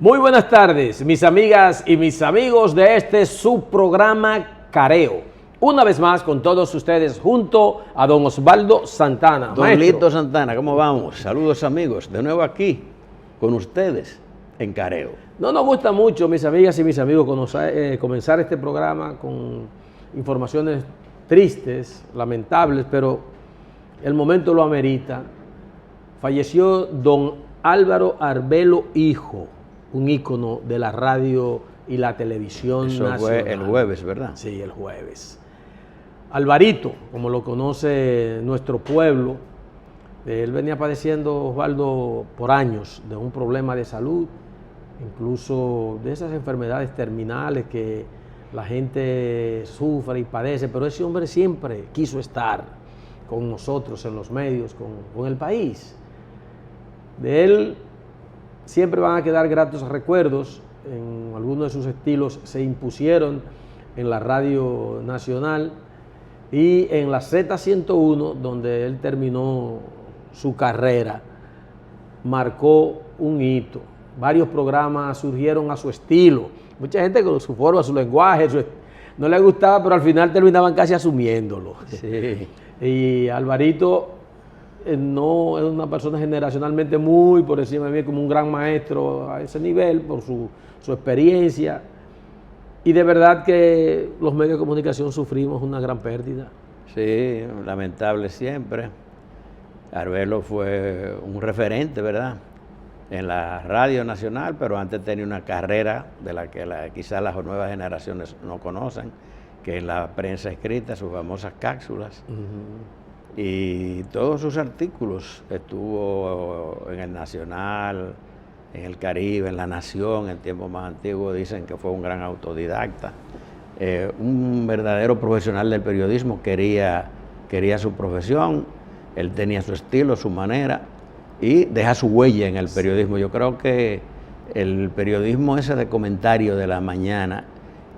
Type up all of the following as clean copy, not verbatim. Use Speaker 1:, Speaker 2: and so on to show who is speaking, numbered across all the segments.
Speaker 1: Muy buenas tardes, mis amigas y mis amigos de este subprograma Careo. Una vez más con todos ustedes junto a don Osvaldo Santana.
Speaker 2: Don Lito Santana, ¿cómo vamos? Saludos amigos, de nuevo aquí con ustedes en Careo.
Speaker 1: No nos gusta mucho, mis amigas y mis amigos, comenzar este programa con informaciones tristes, lamentables, pero el momento lo amerita. Falleció don Álvaro Arbelo Hijo, un ícono de la radio y la televisión
Speaker 2: Eso
Speaker 1: nacional.
Speaker 2: fue el jueves, ¿verdad?
Speaker 1: Sí, el jueves. Alvarito, como lo conoce nuestro pueblo, él venía padeciendo, Osvaldo, por años de un problema de salud, incluso de esas enfermedades terminales que la gente sufre y padece, pero ese hombre siempre quiso estar con nosotros en los medios, con el país. De él siempre van a quedar gratos recuerdos. En algunos de sus estilos se impusieron en la radio nacional y en la Z101, donde él terminó su carrera, marcó un hito. Varios programas surgieron a su estilo. Mucha gente con su forma, su lenguaje, no le gustaba, pero al final terminaban casi asumiéndolo.
Speaker 2: Sí.
Speaker 1: Y Alvarito no es una persona generacionalmente muy por encima de mí, como un gran maestro a ese nivel, por su experiencia. Y de verdad que los medios de comunicación sufrimos una gran pérdida.
Speaker 2: Sí, lamentable siempre. Arbelo fue un referente, ¿verdad?, en la radio nacional, pero antes tenía una carrera de la que quizás las nuevas generaciones no conocen, que es la prensa escrita, sus famosas cápsulas. Y todos sus artículos, estuvo en el Nacional, en el Caribe, en La Nación, en tiempos más antiguos, dicen que fue un gran autodidacta, un verdadero profesional del periodismo, quería su profesión, él tenía su estilo, su manera, y deja su huella en el periodismo. Yo creo que el periodismo ese de comentario de la mañana,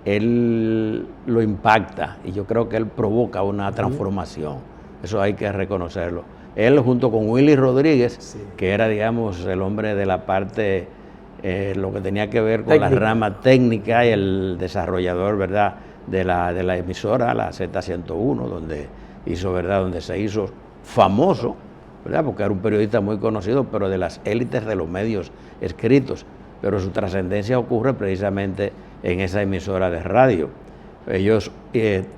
Speaker 2: él lo impacta, y yo creo que él provoca una transformación. Eso hay que reconocerlo. Él junto con Willy Rodríguez, sí, que era, digamos, el hombre de la parte, lo que tenía que ver con técnica, la rama técnica, y el desarrollador, ¿verdad?, de la emisora, la Z101, donde hizo, ¿verdad?, donde se hizo famoso, ¿verdad?, porque era un periodista muy conocido, pero de las élites de los medios escritos. Pero su trascendencia ocurre precisamente en esa emisora de radio. Ellos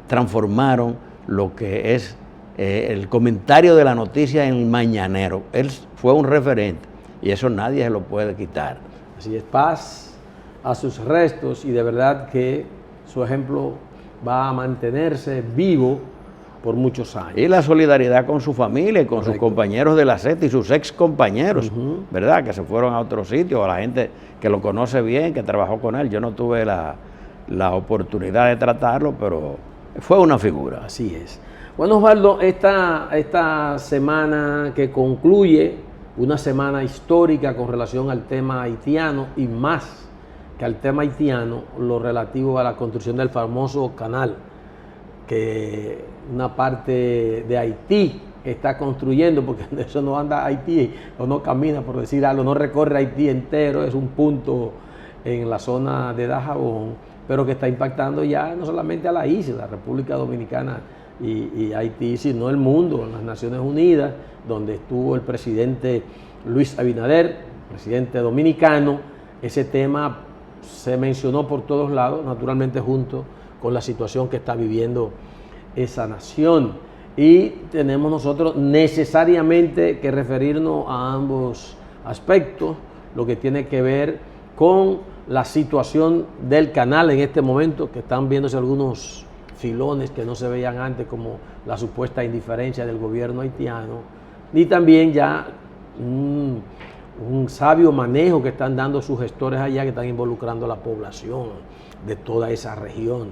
Speaker 2: transformaron lo que es el comentario de la noticia en el mañanero. Él fue un referente y eso nadie se lo puede quitar.
Speaker 1: Así es, paz a sus restos, y de verdad que su ejemplo va a mantenerse vivo por muchos años.
Speaker 2: Y la solidaridad con su familia y con Correcto. Sus compañeros de la Z y sus ex compañeros, ¿verdad?, que se fueron a otro sitio, a la gente que lo conoce bien, que trabajó con él. Yo no tuve la oportunidad de tratarlo, pero fue una figura.
Speaker 1: Así es. Bueno, Osvaldo, esta semana que concluye, una semana histórica con relación al tema haitiano, y más que al tema haitiano, lo relativo a la construcción del famoso canal que una parte de Haití está construyendo, porque eso no anda a Haití o no camina, por decir algo, no recorre Haití entero, es un punto en la zona de Dajabón, pero que está impactando ya no solamente a la isla, la República Dominicana y Haití, sino el mundo, en las Naciones Unidas, donde estuvo el presidente Luis Abinader, presidente dominicano. Ese tema se mencionó por todos lados, naturalmente junto con la situación que está viviendo esa nación. Y tenemos nosotros necesariamente que referirnos a ambos aspectos, lo que tiene que ver con la situación del canal en este momento, que están viéndose algunos filones que no se veían antes, como la supuesta indiferencia del gobierno haitiano, y también ya un sabio manejo que están dando sus gestores allá, que están involucrando a la población de toda esa región.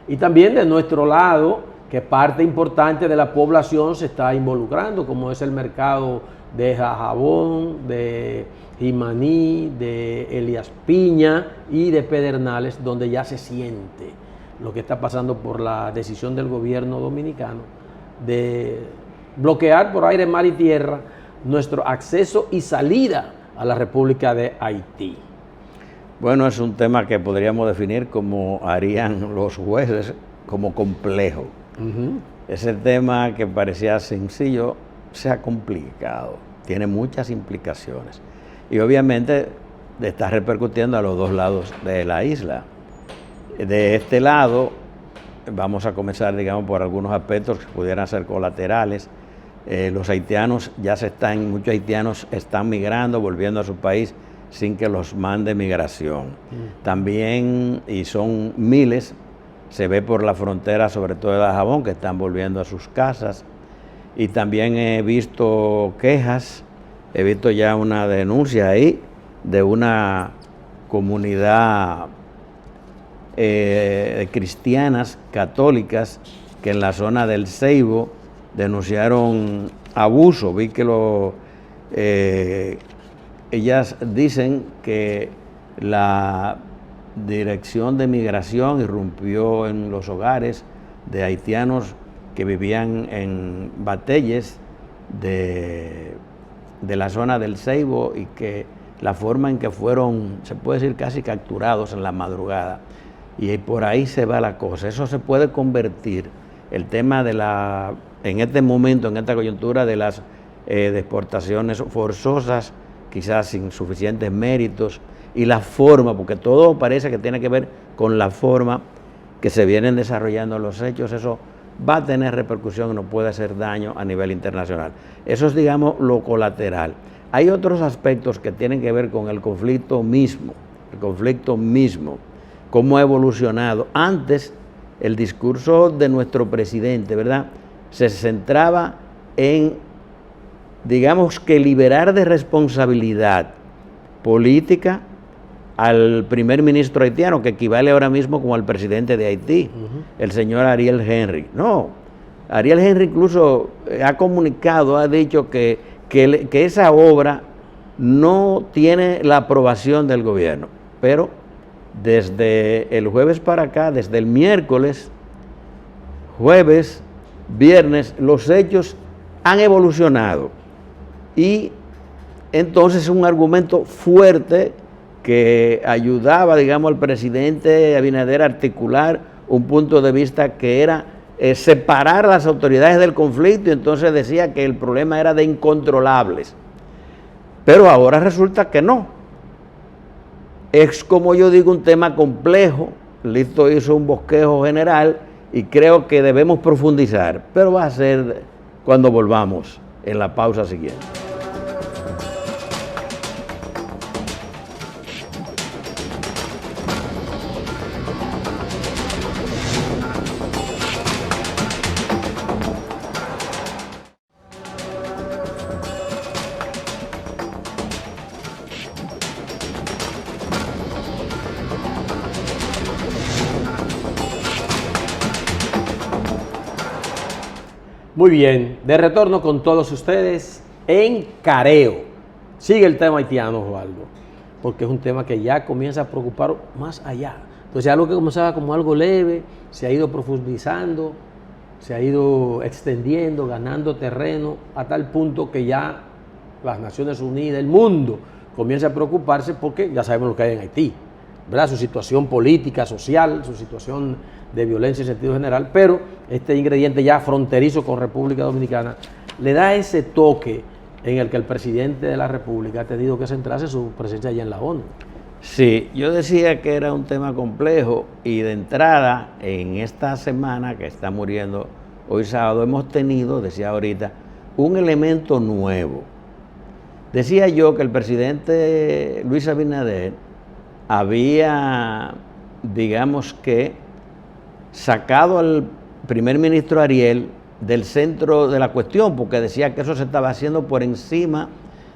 Speaker 1: Y también de nuestro lado, que parte importante de la población se está involucrando, como es el mercado de Dajabón, de Jimaní, de Elías Piña y de Pedernales, donde ya se siente lo que está pasando por la decisión del gobierno dominicano de bloquear por aire, mar y tierra nuestro acceso y salida a la República de Haití.
Speaker 2: Bueno, es un tema que podríamos definir como harían los jueces, como complejo. Ese tema que parecía sencillo se ha complicado, tiene muchas implicaciones y obviamente está repercutiendo a los dos lados de la isla. De este lado, vamos a comenzar, digamos, por algunos aspectos que pudieran ser colaterales. Los haitianos muchos haitianos están migrando, volviendo a su país sin que los mande migración. También, y son miles, se ve por la frontera, sobre todo de Dajabón, que están volviendo a sus casas. Y también he visto quejas, he visto ya una denuncia ahí de una comunidad de cristianas católicas que en la zona del Ceibo denunciaron abuso. Vi que ellas dicen que la Dirección de Migración irrumpió en los hogares de haitianos que vivían en batelles de la zona del Ceibo y que la forma en que fueron, se puede decir, casi capturados en la madrugada. Y por ahí se va la cosa. Eso se puede convertir, el tema en este momento, en esta coyuntura de las deportaciones forzosas, quizás sin suficientes méritos, y la forma, porque todo parece que tiene que ver con la forma que se vienen desarrollando los hechos, eso va a tener repercusión y nos puede hacer daño a nivel internacional. Eso es, digamos, lo colateral. Hay otros aspectos que tienen que ver con el conflicto mismo, cómo ha evolucionado. Antes, el discurso de nuestro presidente, ¿verdad?, se centraba en, digamos, que liberar de responsabilidad política al primer ministro haitiano, que equivale ahora mismo como al presidente de Haití, el señor Ariel Henry. No, Ariel Henry incluso ha comunicado, ha dicho que esa obra no tiene la aprobación del gobierno, pero desde el jueves para acá, desde el miércoles, jueves, viernes, los hechos han evolucionado y entonces es un argumento fuerte que ayudaba, digamos, al presidente Abinader a articular un punto de vista que era separar a las autoridades del conflicto, y entonces decía que el problema era de incontrolables. Pero ahora resulta que no. Es, como yo digo, un tema complejo. Lito hizo un bosquejo general y creo que debemos profundizar, pero va a ser cuando volvamos en la pausa siguiente.
Speaker 1: Muy bien, de retorno con todos ustedes en Careo. Sigue el tema haitiano, Osvaldo, porque es un tema que ya comienza a preocupar más allá. Entonces, algo que comenzaba como algo leve, se ha ido profundizando, se ha ido extendiendo, ganando terreno, a tal punto que ya las Naciones Unidas, el mundo, comienza a preocuparse porque ya sabemos lo que hay en Haití, ¿verdad? Su situación política, social, su situación de violencia en sentido general, pero este ingrediente ya fronterizo con República Dominicana le da ese toque en el que el presidente de la República ha tenido que centrarse su presencia allá en la ONU.
Speaker 2: Sí, yo decía que era un tema complejo y de entrada en esta semana que está muriendo hoy sábado hemos tenido, decía ahorita, un elemento nuevo. Decía yo que el presidente Luis Abinader había, digamos que, sacado al primer ministro Ariel del centro de la cuestión, porque decía que eso se estaba haciendo por encima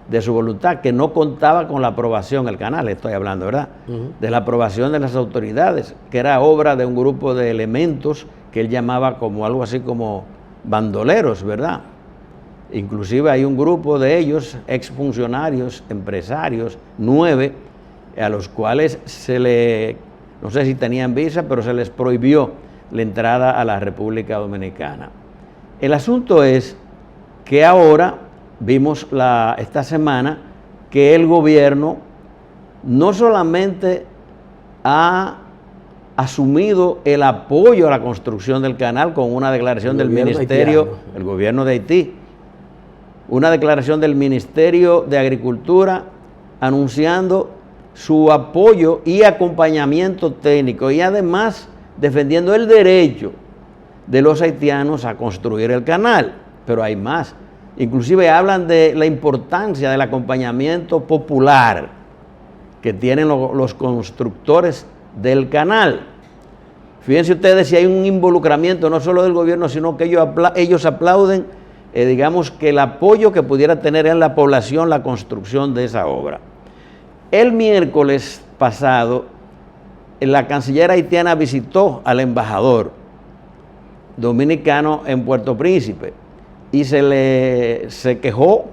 Speaker 2: de su voluntad, que no contaba con la aprobación, el canal estoy hablando, ¿verdad? De la aprobación de las autoridades, que era obra de un grupo de elementos que él llamaba como algo así como bandoleros, ¿verdad? Inclusive hay un grupo de ellos, exfuncionarios, empresarios, 9, a los cuales no sé si tenían visa, pero se les prohibió la entrada a la República Dominicana. El asunto es que ahora vimos esta semana que el gobierno no solamente ha asumido el apoyo a la construcción del canal con una declaración del Ministerio, el gobierno de Haití, una declaración del Ministerio de Agricultura anunciando su apoyo y acompañamiento técnico y además defendiendo el derecho de los haitianos a construir el canal. Pero hay más. Inclusive hablan de la importancia del acompañamiento popular que tienen los constructores del canal. Fíjense ustedes si hay un involucramiento no solo del gobierno, sino que ellos aplauden, digamos, que el apoyo que pudiera tener en la población la construcción de esa obra. El miércoles pasado, la canciller haitiana visitó al embajador dominicano en Puerto Príncipe y se quejó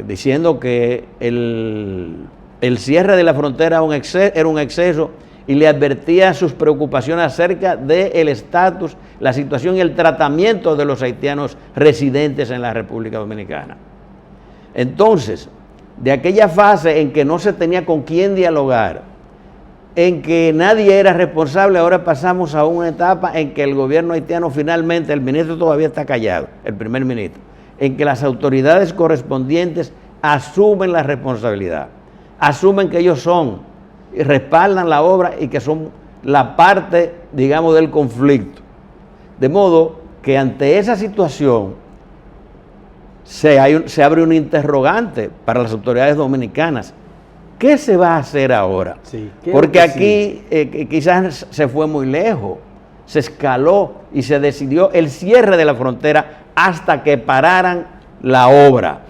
Speaker 2: diciendo que el cierre de la frontera era un exceso y le advertía sus preocupaciones acerca del estatus, la situación y el tratamiento de los haitianos residentes en la República Dominicana. Entonces, de aquella fase en que no se tenía con quién dialogar, en que nadie era responsable, ahora pasamos a una etapa en que el gobierno haitiano finalmente, el ministro todavía está callado, el primer ministro, en que las autoridades correspondientes asumen la responsabilidad, asumen que ellos son y respaldan la obra y que son la parte, digamos, del conflicto. De modo que ante esa situación se abre un interrogante para las autoridades dominicanas. ¿Qué se va a hacer ahora?
Speaker 1: Sí,
Speaker 2: porque aquí quizás se fue muy lejos, se escaló y se decidió el cierre de la frontera hasta que pararan la obra.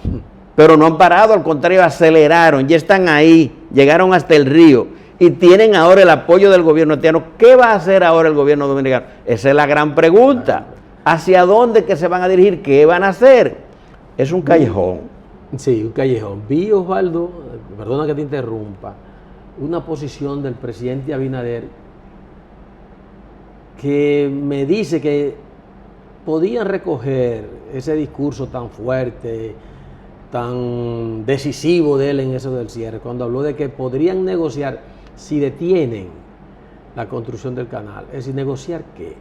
Speaker 2: Pero no han parado, al contrario, aceleraron, ya están ahí, llegaron hasta el río y tienen ahora el apoyo del gobierno haitiano. ¿Qué va a hacer ahora el gobierno dominicano? Esa es la gran pregunta. ¿Hacia dónde que se van a dirigir? ¿Qué van a hacer? Es un callejón.
Speaker 1: Sí, un callejón. Vi, Osvaldo, perdona que te interrumpa, una posición del presidente Abinader que me dice que podían recoger ese discurso tan fuerte, tan decisivo de él en eso del cierre, cuando habló de que podrían negociar si detienen la construcción del canal. Es decir, ¿negociar qué?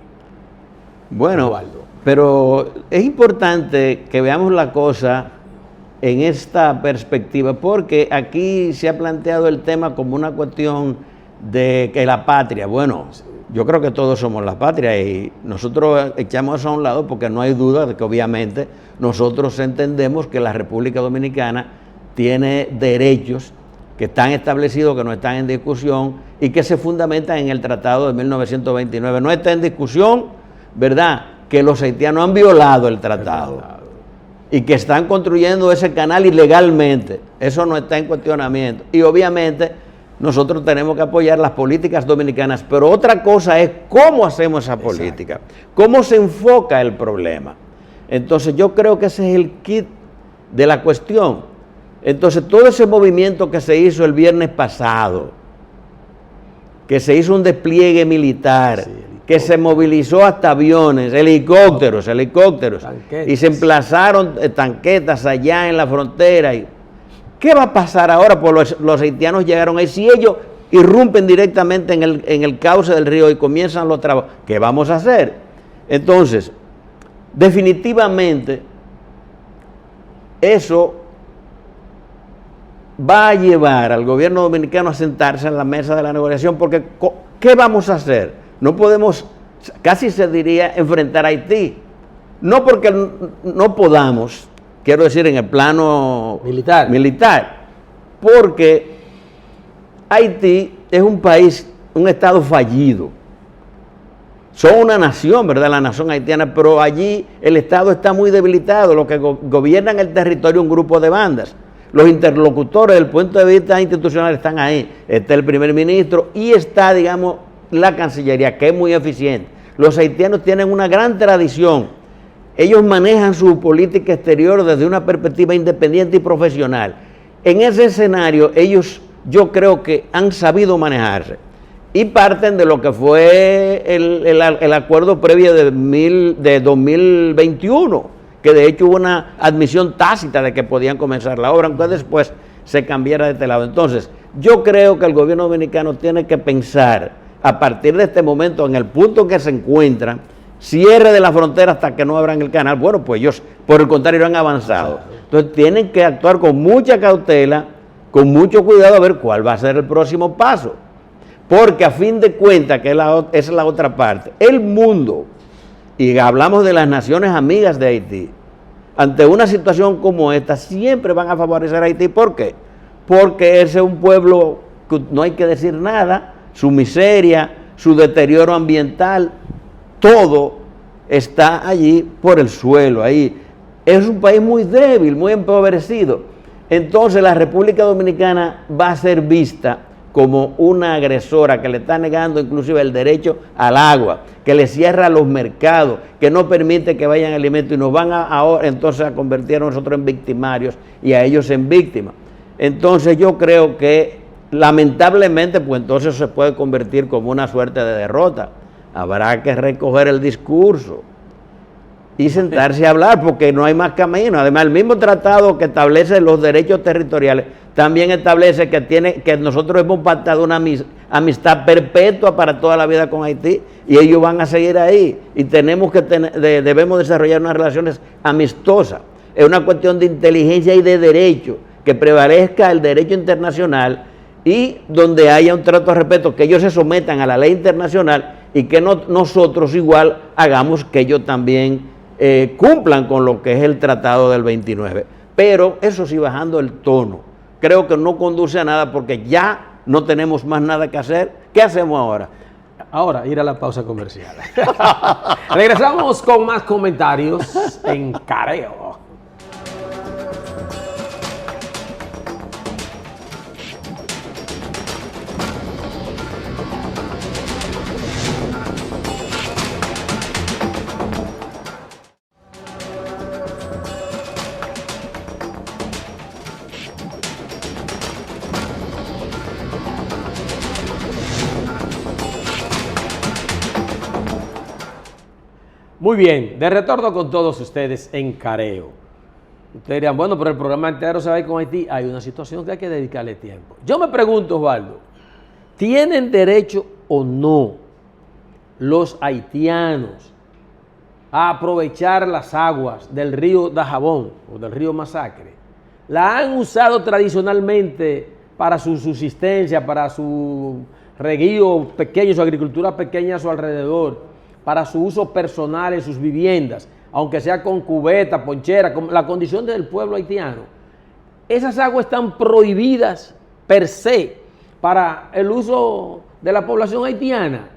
Speaker 2: Bueno,
Speaker 1: Osvaldo,
Speaker 2: pero es importante que veamos la cosa en esta perspectiva, porque aquí se ha planteado el tema como una cuestión de que la patria, bueno, yo creo que todos somos la patria y nosotros echamos eso a un lado porque no hay duda de que obviamente nosotros entendemos que la República Dominicana tiene derechos que están establecidos, que no están en discusión y que se fundamentan en el Tratado de 1929. No está en discusión, ¿verdad?, que los haitianos han violado el tratado y que están construyendo ese canal ilegalmente. Eso no está en cuestionamiento. Y obviamente nosotros tenemos que apoyar las políticas dominicanas, pero otra cosa es cómo hacemos esa política, cómo se enfoca el problema. Entonces yo creo que ese es el kit de la cuestión. Entonces todo ese movimiento que se hizo el viernes pasado, que se hizo un despliegue militar, sí, que se movilizó hasta aviones, helicópteros, tanquetas, y se emplazaron tanquetas allá en la frontera. ¿Qué va a pasar ahora? Pues los haitianos llegaron ahí. Si ellos irrumpen directamente en el cauce del río y comienzan los trabajos, ¿qué vamos a hacer? Entonces, definitivamente, eso va a llevar al gobierno dominicano a sentarse en la mesa de la negociación, porque ¿qué vamos a hacer? No podemos, casi se diría, enfrentar a Haití. No porque no podamos, quiero decir, en el plano militar, porque Haití es un país, un estado fallido. Son una nación, ¿verdad?, la nación haitiana, pero allí el estado está muy debilitado. Los que gobiernan el territorio, un grupo de bandas. Los interlocutores, desde el punto de vista institucional, están ahí. Está el primer ministro y está, digamos, la Cancillería, que es muy eficiente. Los haitianos tienen una gran tradición. Ellos manejan su política exterior desde una perspectiva independiente y profesional. En ese escenario, ellos, yo creo que han sabido manejarse y parten de lo que fue el acuerdo previo de 2021, que de hecho hubo una admisión tácita de que podían comenzar la obra, aunque después se cambiara de este lado. Entonces, Yo creo que el gobierno dominicano tiene que pensar, a partir de este momento, en el punto en que se encuentran, cierre de la frontera hasta que no abran el canal. Bueno, pues ellos, por el contrario, han avanzado. Entonces tienen que actuar con mucha cautela, con mucho cuidado, a ver cuál va a ser el próximo paso. Porque a fin de cuentas, que esa es la otra parte, el mundo, y hablamos de las naciones amigas de Haití, ante una situación como esta, siempre van a favorecer a Haití. ¿Por qué? Porque ese es un pueblo que no hay que decir nada, su miseria, su deterioro ambiental, todo está allí por el suelo, ahí. Es un país muy débil, muy empobrecido. Entonces la República Dominicana va a ser vista como una agresora que le está negando inclusive el derecho al agua, que le cierra los mercados, que no permite que vayan alimentos, y nos van ahora entonces a convertir a nosotros en victimarios y a ellos en víctimas. Entonces yo creo que lamentablemente pues entonces se puede convertir como una suerte de derrota. Habrá que recoger el discurso y sentarse a hablar, porque no hay más camino. Además, el mismo tratado que establece los derechos territoriales también establece que nosotros hemos pactado una amistad perpetua para toda la vida con Haití, y ellos van a seguir ahí, y debemos desarrollar unas relaciones amistosas. Es una cuestión de inteligencia y de derecho, que prevalezca el derecho internacional, y donde haya un trato de respeto, que ellos se sometan a la ley internacional, y que nosotros igual hagamos que ellos también cumplan con lo que es el tratado del 29. Pero eso sí, bajando el tono. Creo que no conduce a nada, porque ya no tenemos más nada que hacer. ¿Qué hacemos ahora?
Speaker 1: Ahora, ir a la pausa comercial. Regresamos con más comentarios en Careo. Muy bien, de retorno con todos ustedes en Careo. Ustedes dirían, bueno, pero el programa entero se va a ir con Haití. Hay una situación que hay que dedicarle tiempo. Yo me pregunto, Osvaldo, ¿tienen derecho o no los haitianos a aprovechar las aguas del río Dajabón o del río Masacre? La han usado tradicionalmente para su subsistencia, para su reguío pequeño, su agricultura pequeña a su alrededor, para su uso personal en sus viviendas, aunque sea con cubeta, ponchera, con la condición del pueblo haitiano. Esas aguas están prohibidas per se para el uso de la población haitiana.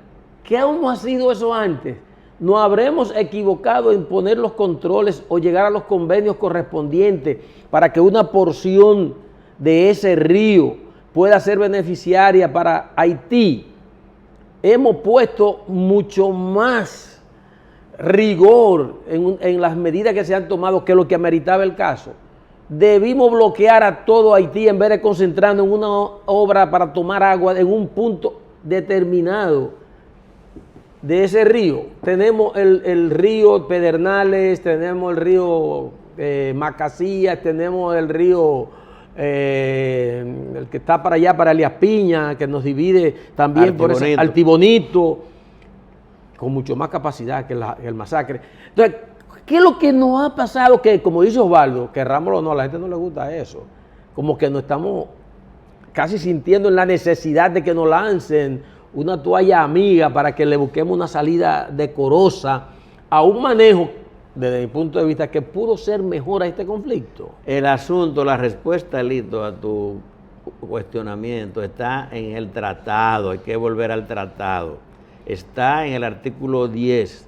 Speaker 1: ¿Qué aún no ha sido eso antes? ¿No habremos equivocado en poner los controles o llegar a los convenios correspondientes para que una porción de ese río pueda ser beneficiaria para Haití? Hemos puesto mucho más rigor en las medidas que se han tomado que lo que ameritaba el caso. Debimos bloquear a todo Haití en vez de concentrarnos en una obra para tomar agua en un punto determinado de ese río. Tenemos el río Pedernales, tenemos el río Macasías, tenemos el río el que está para allá, para Elías Piña, que nos divide también por ese Altibonito, con mucho más capacidad que el Masacre. Entonces, ¿qué es lo que nos ha pasado? Que, como dice Osvaldo, querrámoslo o no, a la gente no le gusta eso. Como que nos estamos casi sintiendo en la necesidad de que nos lancen una toalla amiga para que le busquemos una salida decorosa a un manejo, desde mi punto de vista, que pudo ser mejor a este conflicto.
Speaker 2: El asunto, la respuesta, Lito, a tu cuestionamiento está en el tratado. Hay que volver al tratado. Está en el artículo 10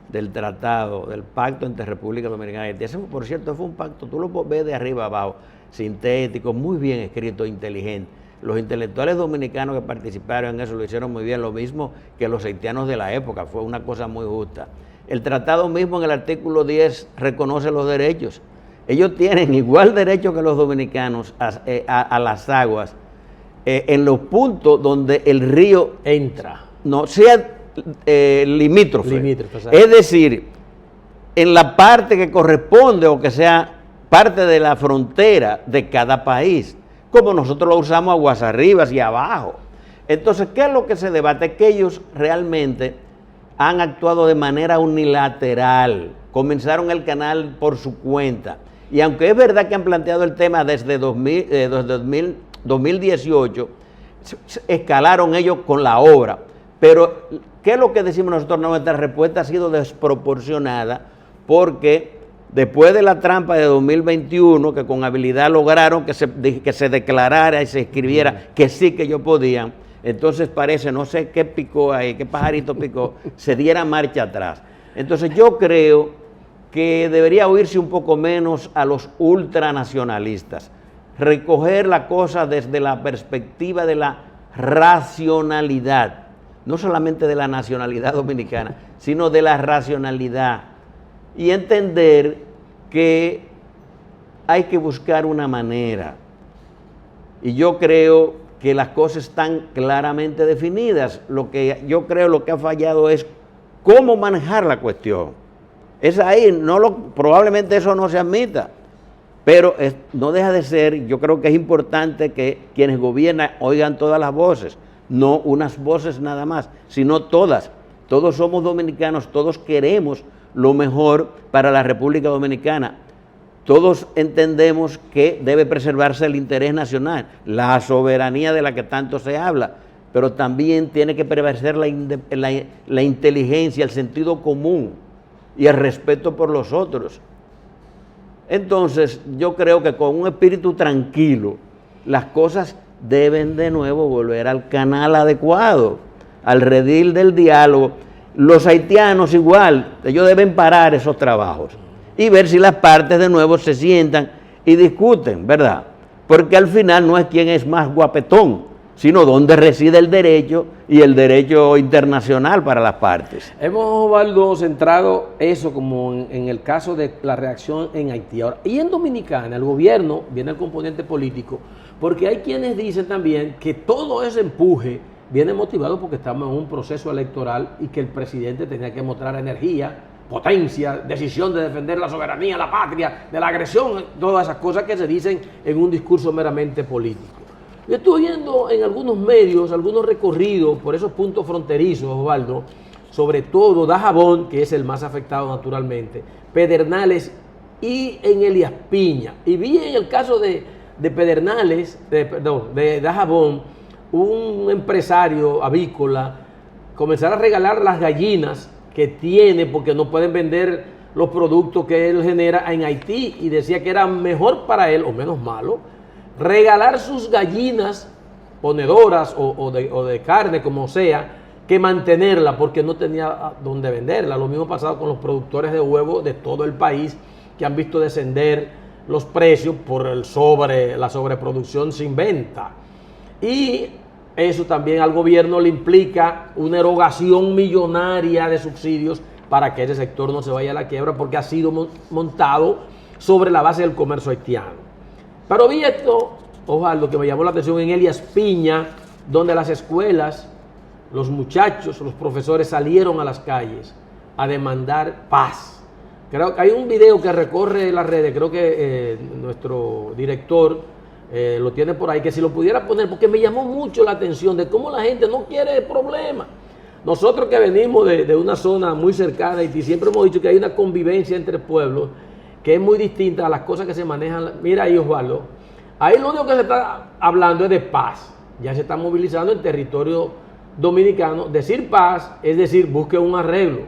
Speaker 2: del tratado, del pacto entre República Dominicana y Haití. Ese, por cierto, fue un pacto, tú lo ves de arriba abajo, sintético, muy bien escrito, inteligente. Los intelectuales dominicanos que participaron en eso lo hicieron muy bien, lo mismo que los haitianos de la época, fue una cosa muy justa. El tratado mismo en el artículo 10 reconoce los derechos. Ellos tienen igual derecho que los dominicanos a las aguas en los puntos donde el río
Speaker 1: entra.
Speaker 2: No sea limítrofe.
Speaker 1: Exacto.
Speaker 2: Es decir, en la parte que corresponde o que sea parte de la frontera de cada país. como nosotros lo usamos aguas arriba y abajo. Entonces, ¿qué es lo que se debate? Que ellos realmente han actuado de manera unilateral, comenzaron el canal por su cuenta. Y aunque es verdad que han planteado el tema desde 2018, escalaron ellos con la obra. Pero, ¿qué es lo que decimos nosotros? Nuestra respuesta ha sido desproporcionada porque después de la trampa de 2021, que con habilidad lograron que se declarara y se escribiera que sí que ellos podían, entonces parece, no sé qué picó ahí, qué pajarito picó, se diera marcha atrás. Entonces yo creo que debería oírse un poco menos a los ultranacionalistas, recoger la cosa desde la perspectiva de la racionalidad, no solamente de la nacionalidad dominicana, sino de la racionalidad, y entender que hay que buscar una manera. Y yo creo que las cosas están claramente definidas. Lo que yo creo lo que ha fallado es cómo manejar la cuestión. Es ahí, probablemente eso no se admita, pero no deja de ser, yo creo que es importante que quienes gobiernan oigan todas las voces, no unas voces nada más, sino todas. Todos somos dominicanos, todos queremos lo mejor para la República Dominicana. Todos entendemos que debe preservarse el interés nacional, la soberanía de la que tanto se habla, pero también tiene que prevalecer la inteligencia, el sentido común y el respeto por los otros. Entonces, yo creo que con un espíritu tranquilo, las cosas deben de nuevo volver al canal adecuado, al redil del diálogo. Los haitianos igual, ellos deben parar esos trabajos y ver si las partes de nuevo se sientan y discuten, ¿verdad? Porque al final no es quién es más guapetón, sino dónde reside el derecho y el derecho internacional para las partes.
Speaker 1: Hemos, Osvaldo, centrado eso como en el caso de la reacción en Haití. Ahora, y en Dominicana, el gobierno, viene el componente político, porque hay quienes dicen también que todo ese empuje viene motivado porque estamos en un proceso electoral y que el presidente tenía que mostrar energía, potencia, decisión de defender la soberanía, la patria, de la agresión, todas esas cosas que se dicen en un discurso meramente político. Yo estuve viendo en algunos medios, algunos recorridos por esos puntos fronterizos, Osvaldo, sobre todo Dajabón, que es el más afectado naturalmente, Pedernales y en Elías Piña. Y vi en el caso de Pedernales, de Dajabón, un empresario avícola comenzar a regalar las gallinas que tiene porque no pueden vender los productos que él genera en Haití, y decía que era mejor para él, o menos malo, regalar sus gallinas ponedoras o de carne, como sea, que mantenerla porque no tenía dónde venderla. Lo mismo ha pasado con los productores de huevos de todo el país, que han visto descender los precios por la sobreproducción sin venta. Y eso también al gobierno le implica una erogación millonaria de subsidios para que ese sector no se vaya a la quiebra, porque ha sido montado sobre la base del comercio haitiano. Pero vi esto, Osvaldo, que me llamó la atención en Elías Piña, donde las escuelas, los muchachos, los profesores salieron a las calles a demandar paz. Creo que hay un video que recorre las redes, creo que nuestro director lo tiene por ahí, que si lo pudiera poner, porque me llamó mucho la atención de cómo la gente no quiere problemas. Nosotros que venimos de una zona muy cercana a Haití, siempre hemos dicho que hay una convivencia entre pueblos que es muy distinta a las cosas que se manejan. Mira ahí, Osvaldo, ahí lo único que se está hablando es de paz. Ya se está movilizando en territorio dominicano. Decir paz es decir, busque un arreglo.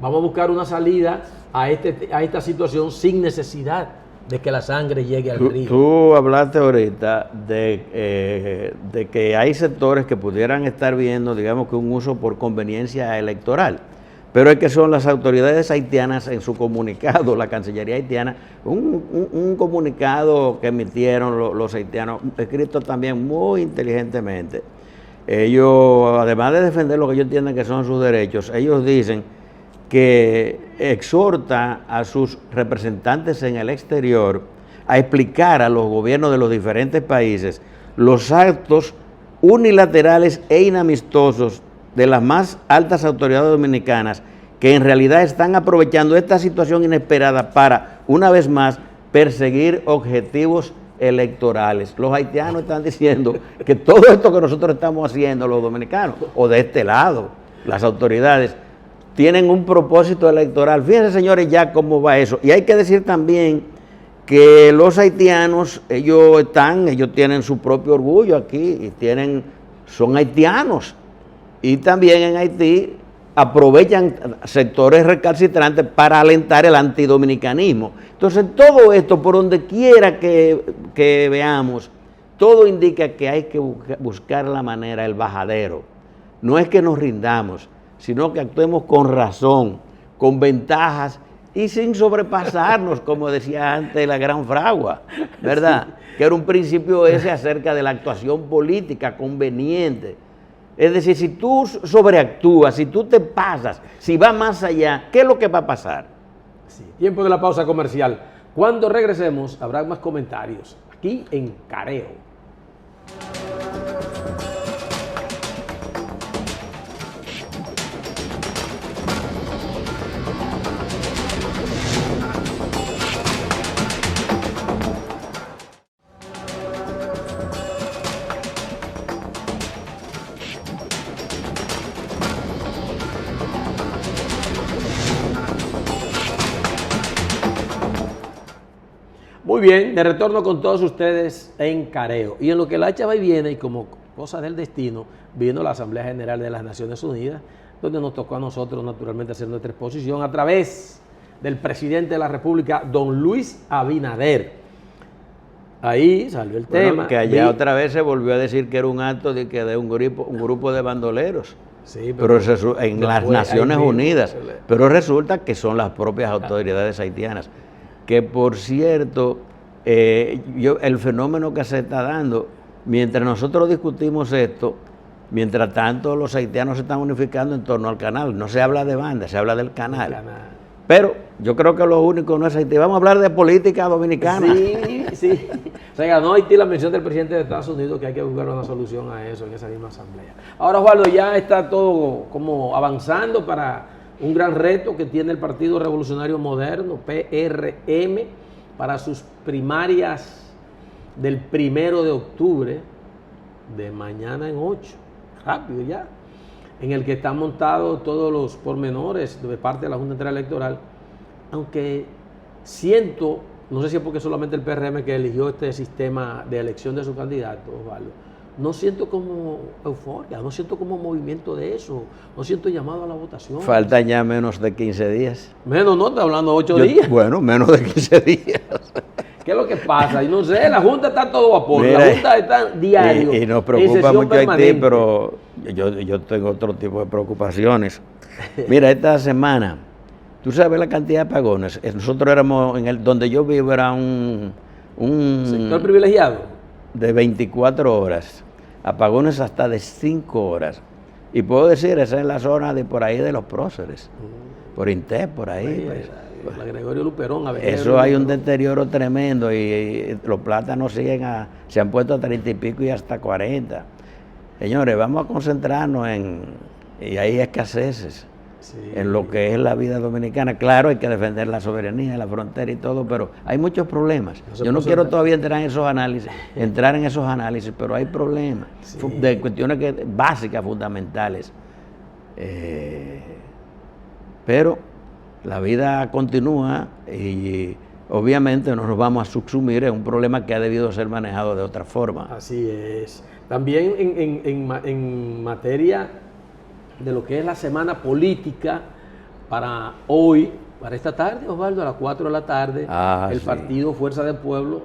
Speaker 1: Vamos a buscar una salida a esta situación sin necesidad de que la sangre llegue al río.
Speaker 2: Tú hablaste ahorita de que hay sectores que pudieran estar viendo, digamos, que un uso por conveniencia electoral, pero es que son las autoridades haitianas en su comunicado, la Cancillería haitiana, un comunicado que emitieron los haitianos, escrito también muy inteligentemente. Ellos, además de defender lo que ellos entienden que son sus derechos, ellos dicen que exhorta a sus representantes en el exterior a explicar a los gobiernos de los diferentes países los actos unilaterales e inamistosos de las más altas autoridades dominicanas, que en realidad están aprovechando esta situación inesperada para, una vez más, perseguir objetivos electorales. Los haitianos están diciendo que todo esto que nosotros estamos haciendo, los dominicanos, o de este lado, las autoridades, tienen un propósito electoral. Fíjense, señores, ya cómo va eso. Y hay que decir también que los haitianos, ellos tienen su propio orgullo aquí, y son haitianos. Y también en Haití aprovechan sectores recalcitrantes para alentar el antidominicanismo. Entonces, todo esto, por donde quiera que veamos, todo indica que hay que buscar la manera, el bajadero. No es que nos rindamos, sino que actuemos con razón, con ventajas y sin sobrepasarnos, como decía antes la gran fragua, ¿verdad? Sí. Que era un principio ese acerca de la actuación política conveniente. Es decir, si tú sobreactúas, si tú te pasas, si vas más allá, ¿qué es lo que va a pasar?
Speaker 1: Sí. Tiempo de la pausa comercial. Cuando regresemos, habrá más comentarios aquí en Careo. Muy bien, de retorno con todos ustedes en Careo. Y en lo que la hacha va y viene, y como cosa del destino, vino la Asamblea General de las Naciones Unidas, donde nos tocó a nosotros naturalmente hacer nuestra exposición a través del presidente de la República, don Luis Abinader. Ahí salió el tema.
Speaker 2: Que allá otra vez se volvió a decir que era un acto de un grupo de bandoleros.
Speaker 1: Sí,
Speaker 2: pero en las Naciones Unidas. Pero resulta que son las propias autoridades haitianas. Que por cierto, el fenómeno que se está dando, mientras nosotros discutimos esto, mientras tanto los haitianos se están unificando en torno al canal. No se habla de banda, se habla del canal. Pero yo creo que lo único no es Haití. Vamos a hablar de política dominicana.
Speaker 1: Sí, sí. Se ganó Haití la mención del presidente de Estados Unidos, que hay que buscar una solución a eso en esa misma asamblea. Ahora, Osvaldo, ya está todo como avanzando para un gran reto que tiene el Partido Revolucionario Moderno, PRM, para sus primarias del 1 de octubre, de mañana en 8, rápido ya, en el que están montados todos los pormenores de parte de la Junta Central Electoral, aunque siento, no sé si es porque solamente el PRM que eligió este sistema de elección de su candidato, Osvaldo, no siento como euforia, no siento como movimiento de eso, no siento llamado a la votación.
Speaker 2: Faltan ya menos de 15 días.
Speaker 1: Menos, no, está hablando de 8 días.
Speaker 2: Bueno, menos de 15 días.
Speaker 1: ¿Qué es lo que pasa? Y no sé, la Junta está a todo vapor, la Junta está diario.
Speaker 2: Y nos preocupa mucho Haití, pero yo tengo otro tipo de preocupaciones. Mira, esta semana, tú sabes la cantidad de apagones. Nosotros éramos, donde yo vivo era un
Speaker 1: sector privilegiado.
Speaker 2: De 24 horas, apagones hasta de 5 horas. Y puedo decir, esa es la zona de por ahí de los próceres, por Inté, por ahí.
Speaker 1: La Gregorio Luperón.
Speaker 2: Eso hay un deterioro tremendo y los plátanos se han puesto a 30 y pico y hasta 40. Señores, vamos a concentrarnos y hay escaseces. Sí. En lo que es la vida dominicana. Claro, hay que defender la soberanía, la frontera y todo, pero hay muchos problemas. Yo no quiero todavía entrar en esos análisis, pero hay problemas de cuestiones básicas, fundamentales. Pero la vida continúa y obviamente no nos vamos a subsumir en un problema que ha debido ser manejado de otra forma.
Speaker 1: Así es. También en materia de lo que es la semana política para hoy, para esta tarde, Osvaldo, a las 4 de la tarde, el partido Fuerza del Pueblo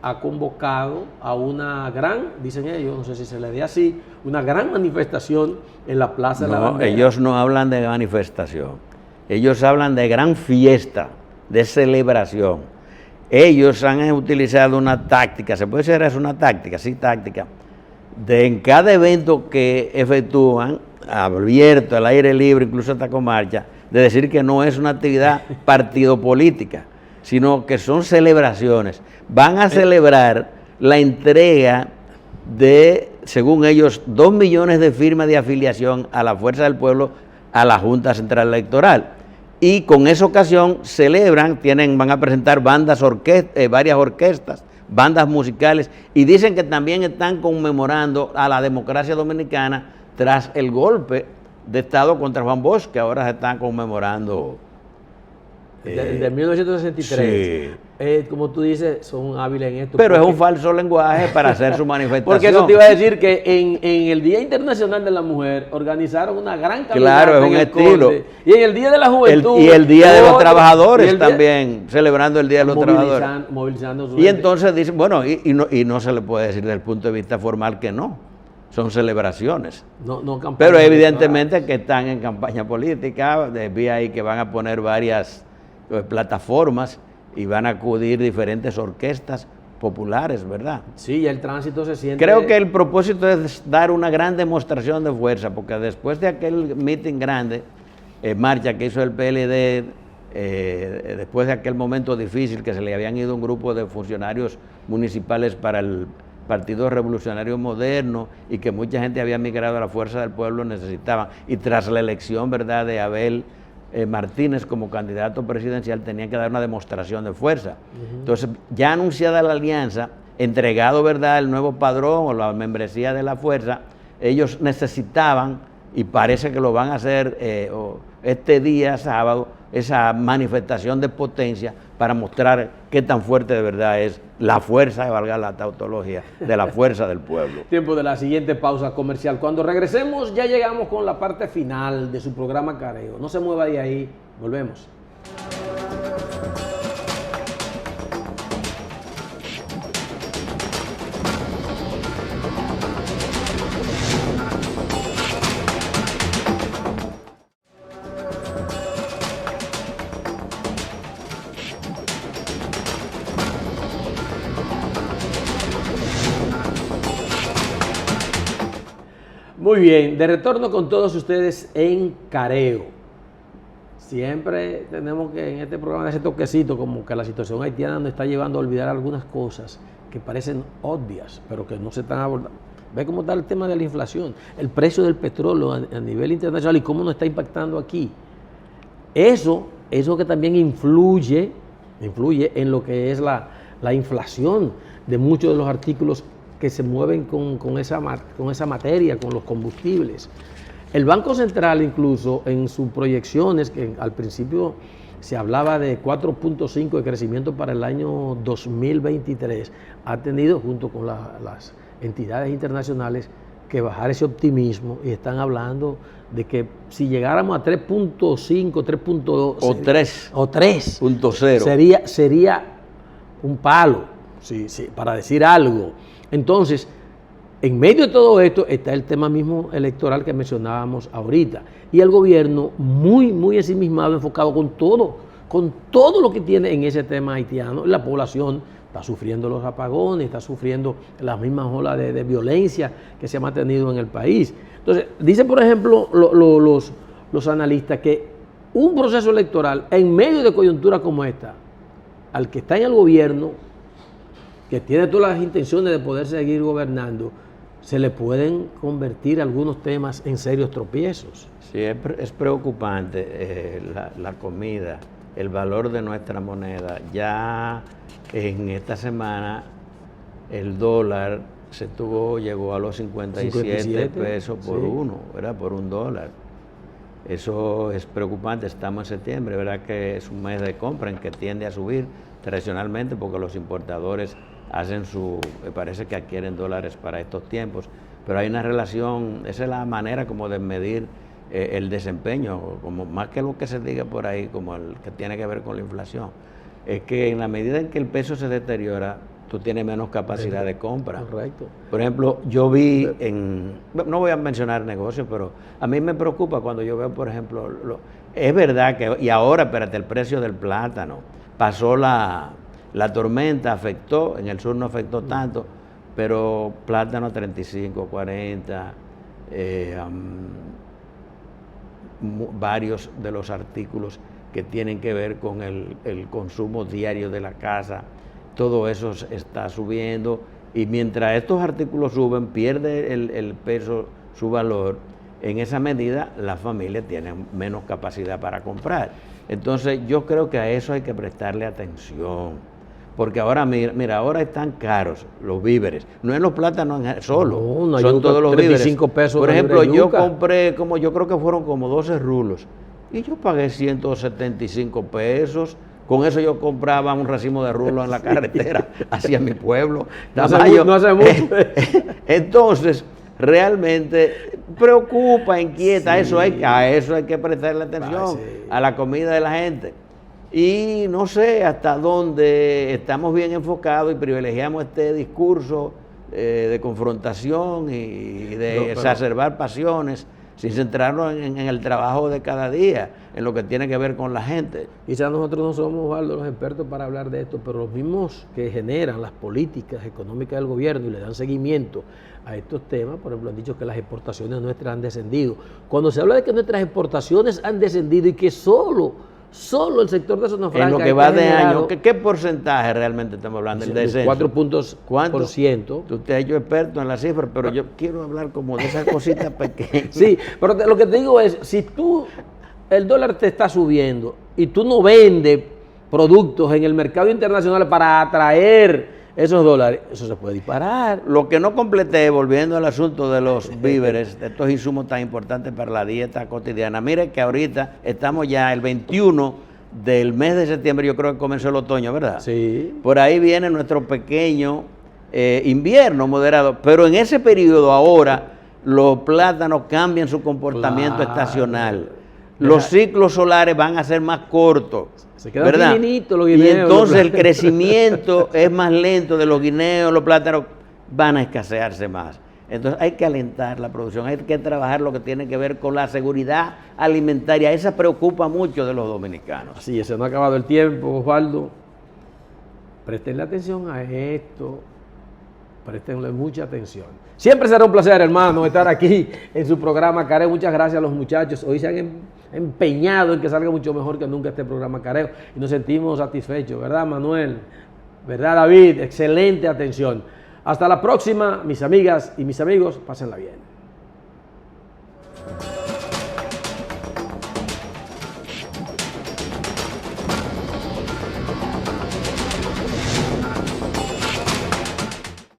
Speaker 1: ha convocado a una gran, dicen ellos, no sé si se le dé así, una gran manifestación en la Plaza de la Bandera.
Speaker 2: Ellos no hablan de manifestación, ellos hablan de gran fiesta, de celebración. Ellos han utilizado una táctica, se puede decir es una táctica, de en cada evento que efectúan, abierto, al aire libre, incluso hasta con marcha, de decir que no es una actividad partido política, sino que son celebraciones. Van a celebrar la entrega de, según ellos, 2 millones de firmas de afiliación a la Fuerza del Pueblo, a la Junta Central Electoral. Y con esa ocasión celebran, van a presentar varias orquestas, bandas musicales, y dicen que también están conmemorando a la democracia dominicana tras el golpe de Estado contra Juan Bosch, que ahora se están conmemorando.
Speaker 1: De 1963.
Speaker 2: Sí.
Speaker 1: Como tú dices, son hábiles en esto.
Speaker 2: Pero es un falso lenguaje para hacer su manifestación.
Speaker 1: Porque eso te iba a decir que en el Día Internacional de la Mujer organizaron una gran caminata.
Speaker 2: Claro, es un
Speaker 1: en el
Speaker 2: estilo.
Speaker 1: Conde. Y en el Día de la Juventud.
Speaker 2: Y el Día de los Trabajadores
Speaker 1: y
Speaker 2: también, celebrando el Día de los Trabajadores.
Speaker 1: Movilizando su
Speaker 2: Y
Speaker 1: gente.
Speaker 2: entonces dicen, bueno, y no se le puede decir desde el punto de vista formal que no. Son celebraciones.
Speaker 1: No campaña
Speaker 2: Pero
Speaker 1: electoral.
Speaker 2: evidentemente que están en campaña política. Vi ahí que van a poner varias plataformas y van a acudir diferentes orquestas populares, ¿verdad?
Speaker 1: Sí, y el tránsito se siente.
Speaker 2: Creo que el propósito es dar una gran demostración de fuerza, porque después de aquel meeting grande, marcha que hizo el PLD, después de aquel momento difícil que se le habían ido un grupo de funcionarios municipales para el Partido Revolucionario Moderno y que mucha gente había migrado a la Fuerza del Pueblo, necesitaban, y tras la elección, ¿verdad?, de Abel Martínez como candidato presidencial, tenían que dar una demostración de fuerza. Entonces, ya anunciada la alianza, entregado, ¿verdad?, el nuevo padrón o la membresía de la fuerza, ellos necesitaban, y parece que lo van a hacer este día, sábado, esa manifestación de potencia para mostrar qué tan fuerte de verdad es la fuerza, valga la tautología, de la fuerza del pueblo.
Speaker 1: Tiempo de la siguiente pausa comercial. Cuando regresemos ya llegamos con la parte final de su programa Careo. No se mueva de ahí, volvemos. Muy bien, de retorno con todos ustedes en Careo. Siempre tenemos que en este programa ese toquecito, como que la situación haitiana nos está llevando a olvidar algunas cosas que parecen obvias, pero que no se están abordando. Ve cómo está el tema de la inflación, el precio del petróleo a nivel internacional y cómo nos está impactando aquí. Eso que también influye en lo que es la inflación de muchos de los artículos que se mueven con esa materia, con los combustibles. El Banco Central incluso en sus proyecciones, que al principio se hablaba de 4.5 de crecimiento para el año 2023, ha tenido junto con las entidades internacionales que bajar ese optimismo y están hablando de que si llegáramos a 3.5, 3.2
Speaker 2: o
Speaker 1: 3.0 sería un palo, sí, para decir algo. Entonces, en medio de todo esto está el tema mismo electoral que mencionábamos ahorita. Y el gobierno muy ensimismado, enfocado con todo lo que tiene en ese tema haitiano. La población está sufriendo los apagones, está sufriendo las mismas olas de violencia que se ha mantenido en el país. Entonces, dicen, por ejemplo, los analistas que un proceso electoral en medio de coyuntura como esta, al que está en el gobierno, que tiene todas las intenciones de poder seguir gobernando, se le pueden convertir algunos temas en serios tropiezos.
Speaker 2: Sí, es preocupante la comida, el valor de nuestra moneda. Ya en esta semana el dólar llegó a los 57 pesos por uno, ¿verdad? Por $1. Eso es preocupante. Estamos en septiembre, ¿verdad? Que es un mes de compra en que tiende a subir tradicionalmente porque los importadores me parece que adquieren dólares para estos tiempos, pero hay una relación, esa es la manera como de medir el desempeño, como más que lo que se diga por ahí, como el que tiene que ver con la inflación, es que en la medida en que el peso se deteriora, tú tienes menos capacidad de compra.
Speaker 1: Correcto.
Speaker 2: Por ejemplo, yo vi no voy a mencionar negocios, pero a mí me preocupa cuando yo veo, por ejemplo, es verdad que, y ahora, espérate, el precio del plátano, pasó la tormenta, afectó, en el sur no afectó tanto, pero plátano 35, 40, varios de los artículos que tienen que ver con el consumo diario de la casa, todo eso está subiendo y mientras estos artículos suben, pierde el peso su valor, en esa medida las familias tienen menos capacidad para comprar. Entonces yo creo que a eso hay que prestarle atención, porque ahora, mira, ahora están caros los víveres. No es los plátanos solo,
Speaker 1: No,
Speaker 2: son todos los víveres.
Speaker 1: 35 pesos
Speaker 2: Por
Speaker 1: una
Speaker 2: ejemplo,
Speaker 1: libra de
Speaker 2: yo
Speaker 1: yuca.
Speaker 2: compré, yo creo que fueron como 12 rulos, y yo pagué 175 pesos. Con eso yo compraba un racimo de rulos en la carretera hacia mi pueblo.
Speaker 1: No hace mucho.
Speaker 2: Entonces, realmente preocupa, inquieta,
Speaker 1: Sí.
Speaker 2: a eso hay que prestarle atención,
Speaker 1: Sí.
Speaker 2: a la comida de la gente. Y no sé hasta dónde estamos bien enfocados y privilegiamos este discurso de confrontación y de exacerbar pasiones, sin centrarnos en el trabajo de cada día, en lo que tiene que ver con la gente.
Speaker 1: Quizás nosotros no somos, Osvaldo, los expertos para hablar de esto, pero los mismos que generan las políticas económicas del gobierno y le dan seguimiento a estos temas, por ejemplo, han dicho que las exportaciones nuestras han descendido. Cuando se habla de que nuestras exportaciones han descendido y que solo el sector de zona franca...
Speaker 2: En lo que va de año, ¿qué porcentaje realmente estamos hablando? El descenso.
Speaker 1: 4 puntos
Speaker 2: ¿Cuánto?
Speaker 1: por ciento.
Speaker 2: Usted ha hecho experto en las cifras, pero yo quiero hablar como de esas cositas pequeñas.
Speaker 1: Sí, pero lo que te digo es, si el dólar te está subiendo y tú no vendes productos en el mercado internacional para atraer esos dólares, eso se puede disparar.
Speaker 2: Lo que no completé, volviendo al asunto de los víveres, de estos insumos tan importantes para la dieta cotidiana. Mire que ahorita estamos ya el 21 del mes de septiembre, yo creo que comenzó el otoño, ¿verdad?
Speaker 1: Sí.
Speaker 2: Por ahí viene nuestro pequeño invierno moderado, pero en ese periodo ahora los plátanos cambian su comportamiento estacional. Los ciclos solares van a ser más cortos.
Speaker 1: Se quedan pequeñitos los guineos.
Speaker 2: Y entonces el crecimiento es más lento de los guineos, los plátanos van a escasearse más. Entonces hay que alentar la producción, hay que trabajar lo que tiene que ver con la seguridad alimentaria. Esa preocupa mucho de los dominicanos.
Speaker 1: Sí, se nos ha acabado el tiempo, Osvaldo. Prestenle atención a esto. Prestenle mucha atención. Siempre será un placer, hermano, estar aquí en su programa Careo. Muchas gracias a los muchachos. Hoy se han empeñado en que salga mucho mejor que nunca este programa Careo y nos sentimos satisfechos, ¿verdad, Manuel? ¿Verdad, David? Excelente atención. Hasta la próxima, mis amigas y mis amigos. Pásenla bien.